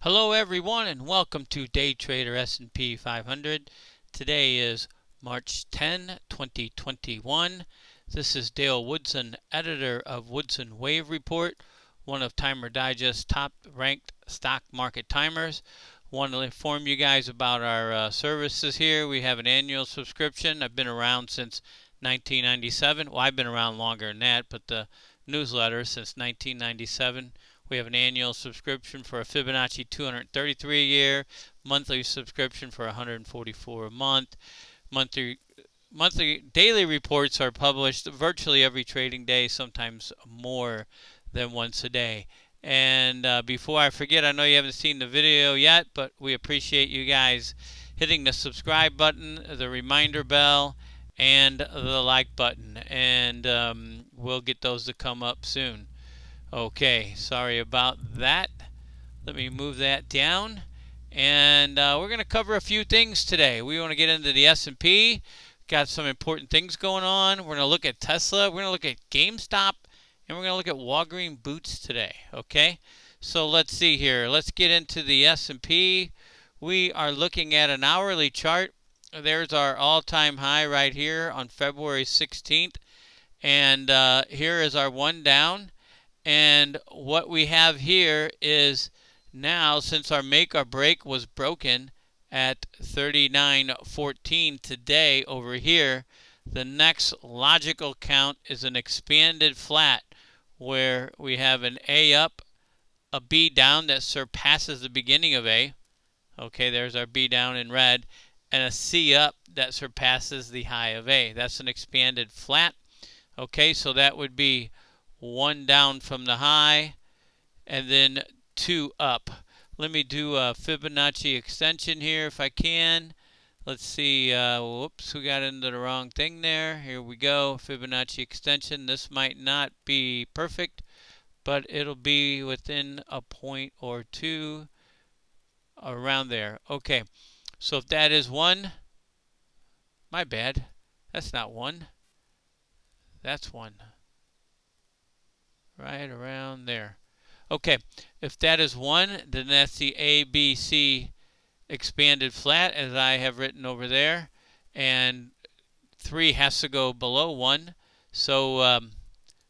Hello everyone and welcome to Day Trader S&P 500. Today is March 10, 2021. This is Dale Woodson, editor of Woodson Wave Report, one of Timer Digest's top ranked stock market timers. Want to inform you guys about our services here. We have an annual subscription. I've been around since 1997. Well, I've been around longer than that, but the newsletter since 1997. We have an annual subscription for a Fibonacci 233 a year, monthly subscription for 144 a month. Monthly daily reports are published virtually every trading day, sometimes more than once a day. And before I forget, I know you haven't seen the video yet, but we appreciate you guys hitting the subscribe button, the reminder bell, and the like button. And we'll get those to come up soon. Okay, sorry about that. Let me move that down. And we're going to cover a few things today. We want to get into the S&P. Got some important things going on. We're going to look at Tesla. We're going to look at Gamestop. And we're going to look at Walgreens Boots today. Okay, so let's see here. Let's get into the S&P. We are looking at an hourly chart. There's our all-time high right here on February 16th. And here is our one down. And what we have here is now, since our make or break was broken at 39.14 today over here, the next logical count is an expanded flat where we have an A up, a B down that surpasses the beginning of A. Okay, there's our B down in red, and a C up that surpasses the high of A. That's an expanded flat. Okay, so that would be one down from the high and then two up. Let me do a Fibonacci extension here if I can. Let's see. Whoops, we got into the wrong thing there. Here we go. Fibonacci extension. This might not be perfect, but it'll be within a point or two around there. Okay, so if that is one, my bad. That's not one. That's one. Right around there. Okay, if that is 1, then that's the ABC expanded flat, as I have written over there. And 3 has to go below 1. So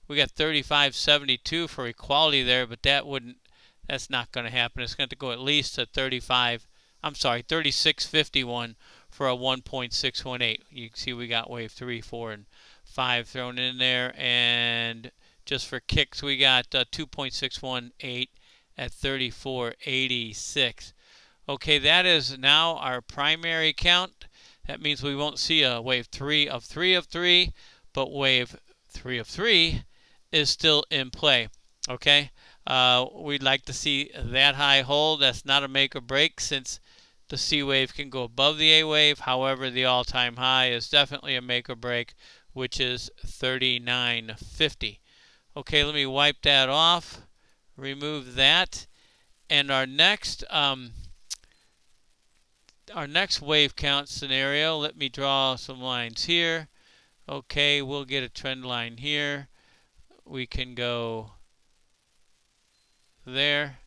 we got 35.72 for equality there, but that's not going to happen. It's going to go at least to 36.51 for a 1.618. You can see we got wave 3, 4, and 5 thrown in there. And just for kicks, we got 2.618 at 34.86. Okay, that is now our primary count. That means we won't see a wave 3 of 3 of 3, but wave 3 of 3 is still in play. Okay, we'd like to see that high hold. That's not a make or break since the C wave can go above the A wave. However, the all-time high is definitely a make or break, which is 39.50. Okay, let me wipe that off, remove that, and our next wave count scenario, let me draw some lines here. Okay, we'll get a trend line here. We can go there.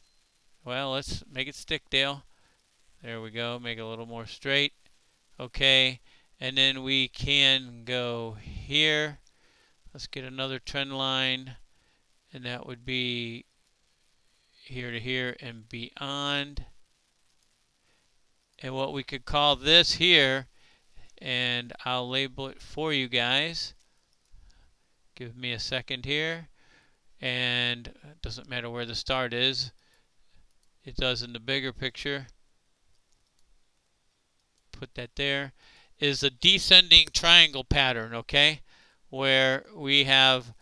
Well, let's make it stick, Dale. There we go, make it a little more straight. Okay, and then we can go here. Let's get another trend line, and that would be here to here and beyond. And what we could call this here, and I'll label it for you guys. Give me a second here. And it doesn't matter where the start is. It does in the bigger picture. Put that there. Is a descending triangle pattern, okay? Where we have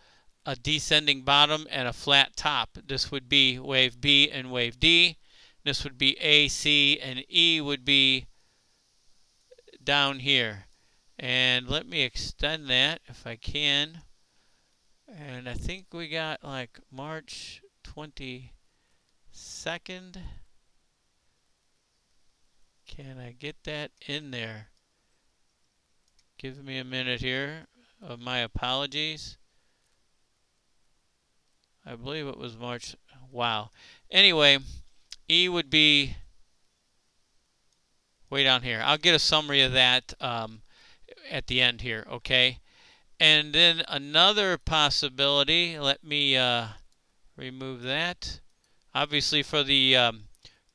a descending bottom and a flat top. This would be wave B and wave D. This would be A, C, and E would be down here. And let me extend that if I can. And I think we got like March 22nd. Can I get that in there? Give me a minute here. My apologies. I believe it was March. Wow. Anyway, E would be way down here. I'll get a summary of that at the end here, okay? And then another possibility, let me remove that. Obviously for the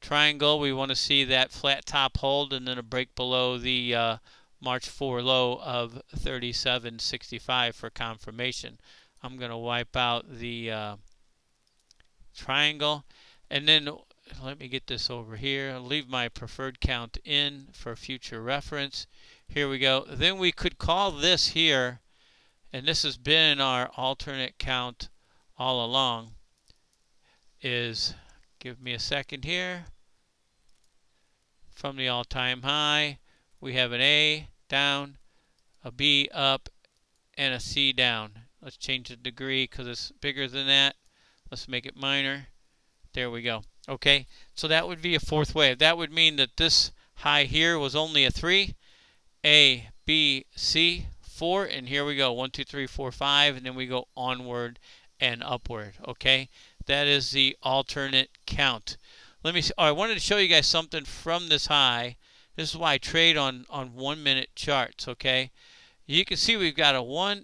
triangle, we want to see that flat top hold and then a break below the March 4 low of 37.65 for confirmation. I'm going to wipe out the triangle, and then let me get this over here. I'll leave my preferred count in for future reference. Here we go. Then we could call this here, and this has been our alternate count all along, is, give me a second here, from the all-time high we have an A down, a B up, and a C down. Let's change the degree because it's bigger than that. Let's make it minor. There we go. Okay, so that would be a fourth wave. That would mean that this high here was only a 3. A, B, C, 4, and here we go. 1, 2, 3, 4, 5, and then we go onward and upward. Okay, that is the alternate count. Let me see. Oh, I wanted to show you guys something from this high. This is why I trade on 1 minute charts. Okay, you can see we've got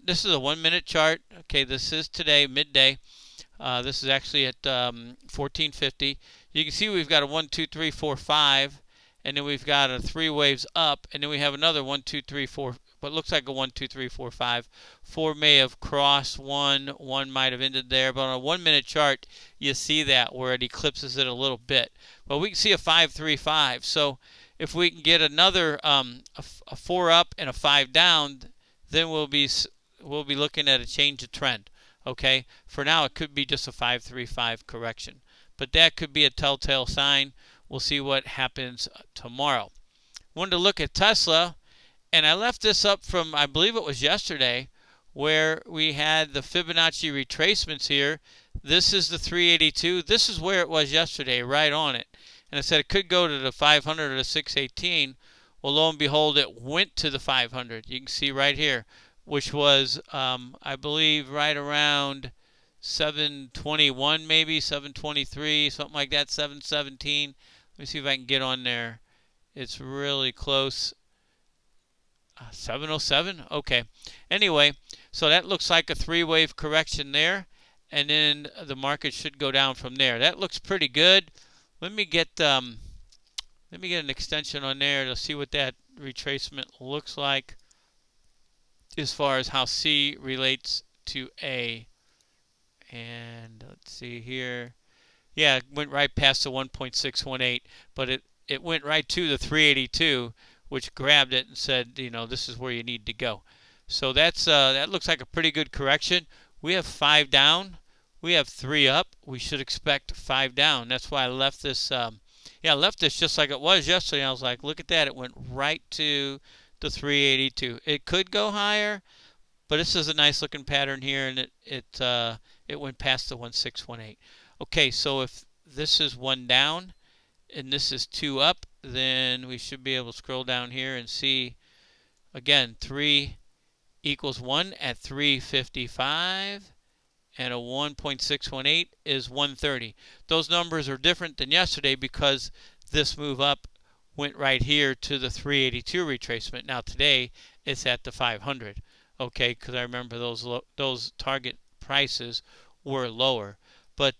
this is a 1 minute chart. Okay, this is today, midday. This is actually at 1450. You can see we've got a 1, 2, 3, 4, 5, and then we've got a 3 waves up, and then we have another 1, 2, 3, 4, what looks like a 1, 2, 3, 4, 5. 4 may have crossed 1, 1 might have ended there, but on a 1 minute chart, you see that where it eclipses it a little bit. But we can see a 5, 3, 5. So if we can get another a 4 up and a 5 down, then we'll be looking at a change of trend. Okay, for now it could be just a 535 correction, but that could be a telltale sign. We'll see what happens tomorrow. Wanted to look at Tesla, and I left this up from, I believe it was yesterday, where we had the Fibonacci retracements here. This is the 382. This is where it was yesterday, right on it. And I said it could go to the 500 or the 618. Well, lo and behold, it went to the 500. You can see right here, which was, I believe, right around 721, maybe 723, something like that, 717. Let me see if I can get on there. It's really close. 707. Okay. Anyway, so that looks like a 3-wave correction there, and then the market should go down from there. That looks pretty good. Let me get an extension on there to see what that retracement looks like, as far as how C relates to A. And let's see here. Yeah, it went right past the 1.618, but it went right to the 382, which grabbed it and said, you know, this is where you need to go. So that looks like a pretty good correction. We have 5 down. We have 3 up. We should expect 5 down. That's why I left this. I left this just like it was yesterday. I was like, look at that. It went right to the 382. It could go higher, but this is a nice looking pattern here, and it went past the 1618. Okay, so if this is 1 down and this is 2 up, then we should be able to scroll down here and see, again, 3 equals 1 at 355, and a 1.618 is 130. Those numbers are different than yesterday because this move up went right here to the 382 retracement. Now today it's at the 500. Okay, because I remember those target prices were lower. But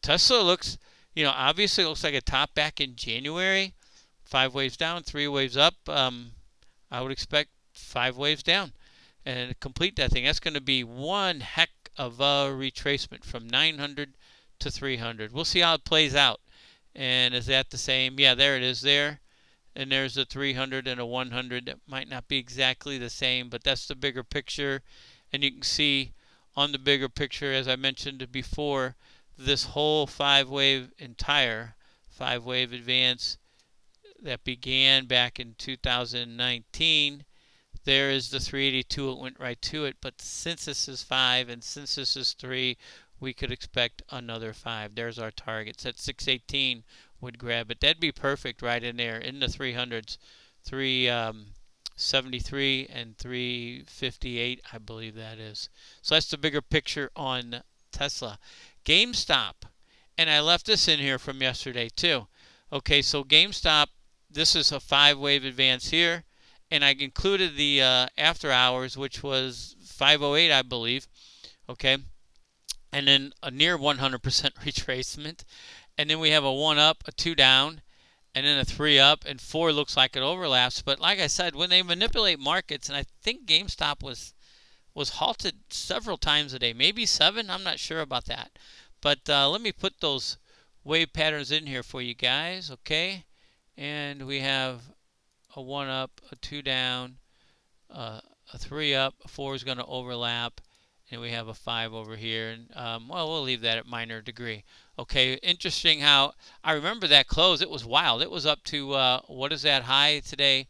Tesla looks, obviously it looks like a top back in January. 5 waves down, 3 waves up. I would expect 5 waves down and complete that thing. That's going to be one heck of a retracement from 900 to 300. We'll see how it plays out. And is that the same? Yeah, there it is there. And there's a 300 and a 100. It might not be exactly the same, but that's the bigger picture. And you can see on the bigger picture, as I mentioned before, this whole entire 5-wave advance that began back in 2019. There is the 382. It went right to it. But since this is 5 and since this is 3, we could expect another 5. There's our targets. At 618 would grab it. That'd be perfect right in there in the 300s. 373 and 358, I believe that is. So that's the bigger picture on Tesla. Gamestop And I left this in here from yesterday too. Okay, so GameStop, this is a 5-wave advance here. And I included the after hours, which was 508, I believe. Okay, and then a near 100% retracement. And then we have a 1 up, a 2 down, and then a 3 up, and 4 looks like it overlaps. But like I said, when they manipulate markets, and I think GameStop was halted several times a day, maybe 7, I'm not sure about that. But let me put those wave patterns in here for you guys, okay? And we have a 1 up, a 2 down, a 3 up, a 4 is going to overlap, and we have a 5 over here. And well, we'll leave that at minor degree. Okay, interesting how I remember that close. It was wild. It was up to what is that high today?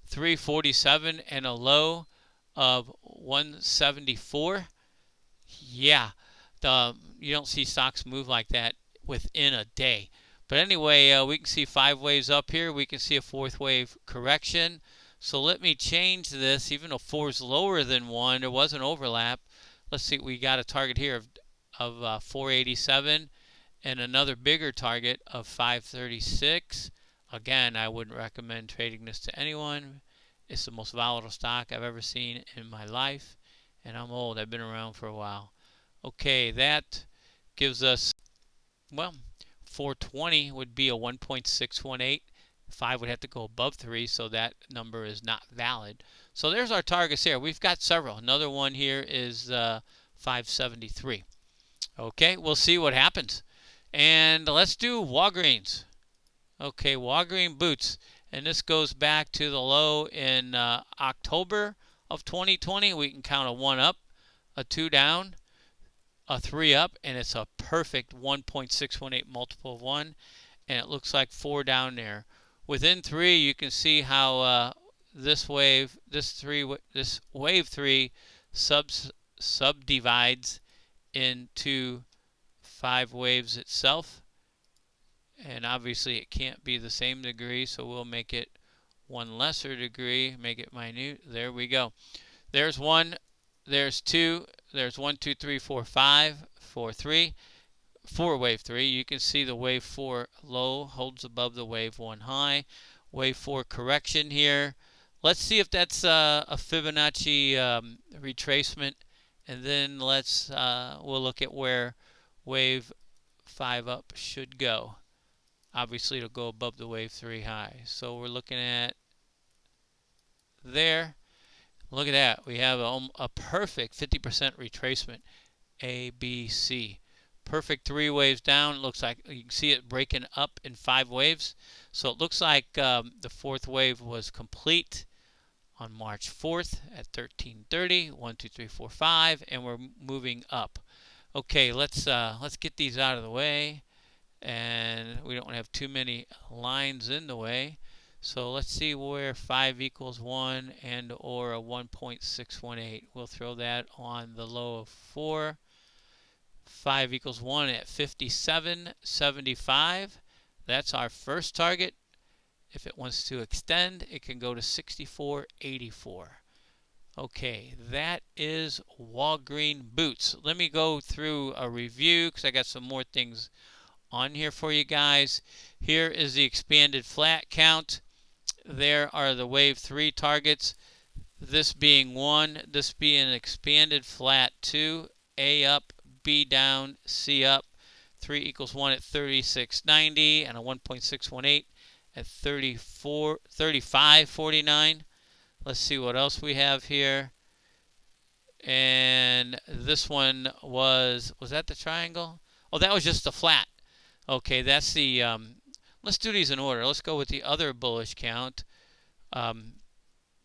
347 and a low of 174. Yeah, you don't see stocks move like that within a day. But anyway, we can see 5 waves up here. We can see a 4th wave correction. So let me change this. Even though 4 is lower than 1, there was an overlap. Let's see, we got a target here of 487 and another bigger target of 536. Again, I wouldn't recommend trading this to anyone. It's the most volatile stock I've ever seen in my life. And I'm old. I've been around for a while. Okay, that gives us, well, 420 would be a 1.618. 5 would have to go above 3, so that number is not valid. So there's our targets here. We've got several. Another one here is 573. Okay, we'll see what happens. And let's do Walgreens. Okay, Walgreens Boots. And this goes back to the low in October of 2020. We can count a 1 up, a 2 down, a 3 up, and it's a perfect 1.618 multiple of 1. And it looks like 4 down there. Within 3, you can see how this wave 3 subdivides into 5 waves itself. And obviously it can't be the same degree, so we'll make it 1 lesser degree, make it minute. There we go. There's 1, there's 2, there's 1, 2, 3, 4, 5, 4, 3. 4 wave 3. You can see the wave 4 low holds above the wave 1 high. Wave 4 correction here. Let's see if that's a Fibonacci retracement, and then we'll look at where wave 5 up should go. Obviously, it'll go above the wave 3 high. So we're looking at there. Look at that. We have a perfect 50% retracement. A, B, C. Perfect 3 waves down. It looks like you can see it breaking up in 5 waves. So it looks like the 4th wave was complete on March 4th at 1330. 1, 2, 3, 4, 5, and we're moving up. Okay, let's get these out of the way, and we don't have too many lines in the way. So let's see where 5 equals 1 and or a 1.618. We'll throw that on the low of 4. 5 equals 1 at 57.75. That's our first target. If it wants to extend, it can go to 64.84. Okay, that is Walgreens Boots. Let me go through a review because I got some more things on here for you guys. Here is the expanded flat count. There are the wave 3 targets. This being 1, this being an expanded flat 2, A up, B down, C up. 3 equals 1 at 36.90 and a 1.618 at 35.49. Let's see what else we have here. And this one was that the triangle? Oh, that was just the flat. Okay, that's the, let's do these in order. Let's go with the other bullish count.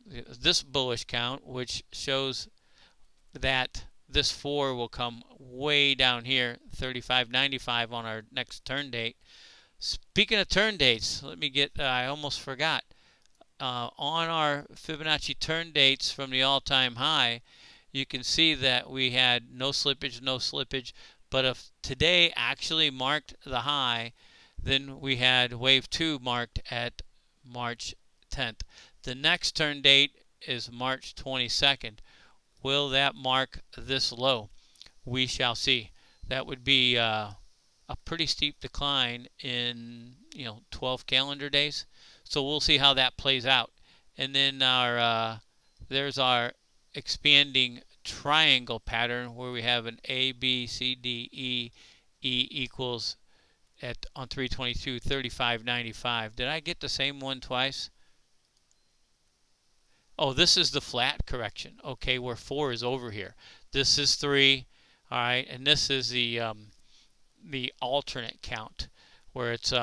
This bullish count, which shows that this 4 will come way down here, 35.95 on our next turn date. Speaking of turn dates, let me get, I almost forgot. On our Fibonacci turn dates from the all-time high, you can see that we had no slippage. But if today actually marked the high, then we had wave 2 marked at March 10th. The next turn date is March 22nd. Will that mark this low? We shall see. That would be a pretty steep decline in 12 calendar days. So we'll see how that plays out. And then there's our expanding triangle pattern where we have an A, B, C, D, E equals on 322 35.95. Did I get the same one twice? Oh, this is the flat correction. Okay, where 4 is over here. This is 3. All right, and this is the alternate count where it's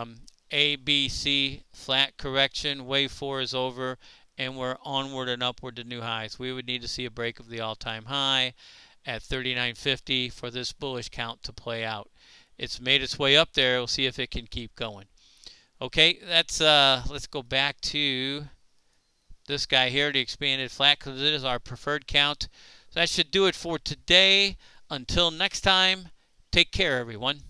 A, B, C, flat correction, wave 4 is over, and we're onward and upward to new highs. We would need to see a break of the all-time high at 39.50 for this bullish count to play out. It's made its way up there. We'll see if it can keep going. Okay, that's let's go back to this guy here, the expanded flat, because it is our preferred count. So that should do it for today. Until next time, take care, everyone.